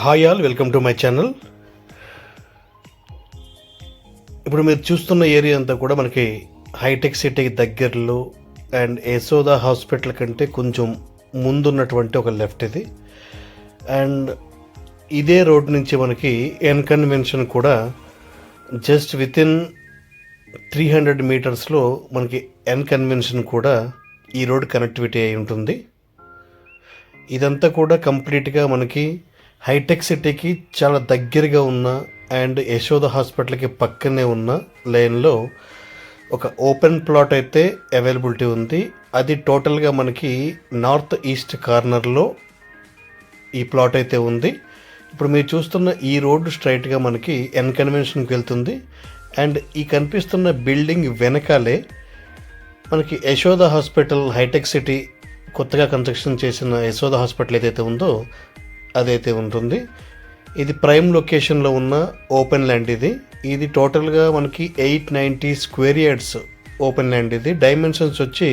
Hi all, welcome to my channel. ఇప్పుడు మీరు చూస్తున్న ఏరియా అంతా కూడా మనకి హైటెక్ సిటీకి దగ్గరలో అండ్ యశోద హాస్పిటల్ కంటే కొంచెం ముందున్నటువంటి ఒక లెఫ్ట్ ఇది. అండ్ ఇదే రోడ్ నుంచి మనకి ఎన్ కన్వెన్షన్ కూడా జస్ట్ వితిన్ 300 మీటర్స్లో మనకి ఎన్ కన్వెన్షన్ కూడా ఈ రోడ్ కనెక్టివిటీ అయి ఉంటుంది. ఇదంతా కూడా కంప్లీట్గా మనకి హైటెక్ సిటీకి చాలా దగ్గరగా ఉన్న అండ్ యశోద హాస్పిటల్కి పక్కనే ఉన్న లైన్లో ఒక ఓపెన్ ప్లాట్ అయితే అవైలబిలిటీ ఉంది. అది టోటల్గా మనకి నార్త్ ఈస్ట్ కార్నర్లో ఈ ప్లాట్ అయితే ఉంది. ఇప్పుడు మీరు చూస్తున్న ఈ రోడ్డు స్ట్రైట్గా మనకి ఎన్ కన్వెన్షన్కి వెళ్తుంది. అండ్ ఈ కనిపిస్తున్న బిల్డింగ్ వెనకాలే మనకి యశోద హాస్పిటల్, హైటెక్ సిటీ కొత్తగా కన్స్ట్రక్షన్ చేసిన యశోద హాస్పిటల్ ఏదైతే ఉందో అదైతే ఉంటుంది. ఇది ప్రైమ్ లొకేషన్లో ఉన్న ఓపెన్ ల్యాండ్. ఇది టోటల్గా మనకి 890 స్క్వేర్ యార్డ్స్ ఓపెన్ ల్యాండ్. ఇది డైమెన్షన్స్ వచ్చి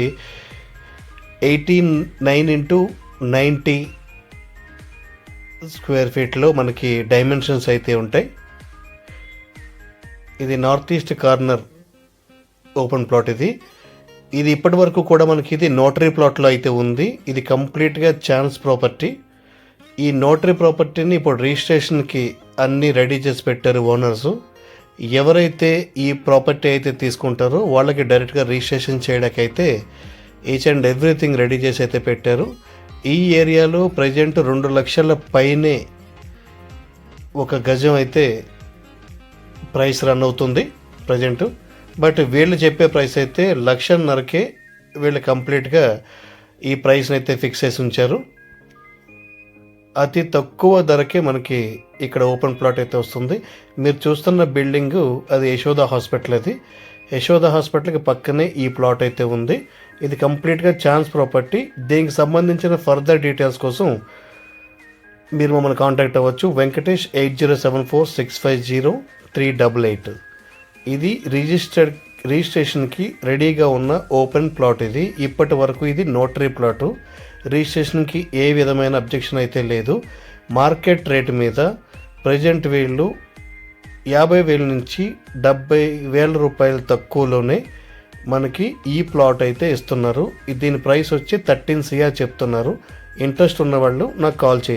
89x90 స్క్వేర్ ఫీట్లో మనకి డైమెన్షన్స్ అయితే ఉంటాయి. ఇది north east corner open plot. ఇది ఇప్పటి వరకు కూడా మనకి ఇది నోటరీ ప్లాట్లో అయితే ఉంది. ఇది కంప్లీట్గా ఛాన్స్ ప్రాపర్టీ. ఈ నోటరీ ప్రాపర్టీని ఇప్పుడు రిజిస్ట్రేషన్కి అన్నీ రెడీ చేసి పెట్టారు ఓనర్స్. ఎవరైతే ఈ ప్రాపర్టీ అయితే తీసుకుంటారో వాళ్ళకి డైరెక్ట్గా రిజిస్ట్రేషన్ చేయడానికైతే ఈచ్ అండ్ ఎవ్రీథింగ్ రెడీ చేసి అయితే పెట్టారు. ఈ ఏరియాలో ప్రజెంట్ 2 లక్షల పైనే ఒక గజం అయితే ప్రైస్ రన్ అవుతుంది ప్రజెంట్. బట్ వీళ్ళు చెప్పే ప్రైస్ అయితే 1,50,000కే వీళ్ళు కంప్లీట్గా ఈ ప్రైస్ని అయితే ఫిక్స్ చేసి ఉంచారు. అతి తక్కువ ధరకే మనకి ఇక్కడ ఓపెన్ ప్లాట్ అయితే వస్తుంది. మీరు చూస్తున్న బిల్డింగు అది యశోద హాస్పిటల్. యశోద హాస్పిటల్కి పక్కనే ఈ ప్లాట్ అయితే ఉంది. ఇది కంప్లీట్గా ఛాన్స్ ప్రాపర్టీ. దీనికి సంబంధించిన ఫర్దర్ డీటెయిల్స్ కోసం మీరు మమ్మల్ని కాంటాక్ట్ అవ్వచ్చు. వెంకటేష్ 8074650388. ఇది రిజిస్ట్రేషన్కి రెడీగా ఉన్న ఓపెన్ ప్లాట్. ఇప్పటి వరకు ఇది నోటరీ ప్లాటు. రిజిస్ట్రేషన్కి ఏ విధమైన అబ్జెక్షన్ అయితే లేదు. మార్కెట్ రేటు మీద ప్రజెంట్ వీళ్ళు 50,000 నుంచి 70,000 రూపాయలు తక్కువలోనే మనకి ఈ ప్లాట్ అయితే ఇస్తున్నారు. దీని ప్రైస్ వచ్చి 13 CR చెప్తున్నారు. ఇంట్రెస్ట్ ఉన్న వాళ్ళు నాకు కాల్ చేయండి.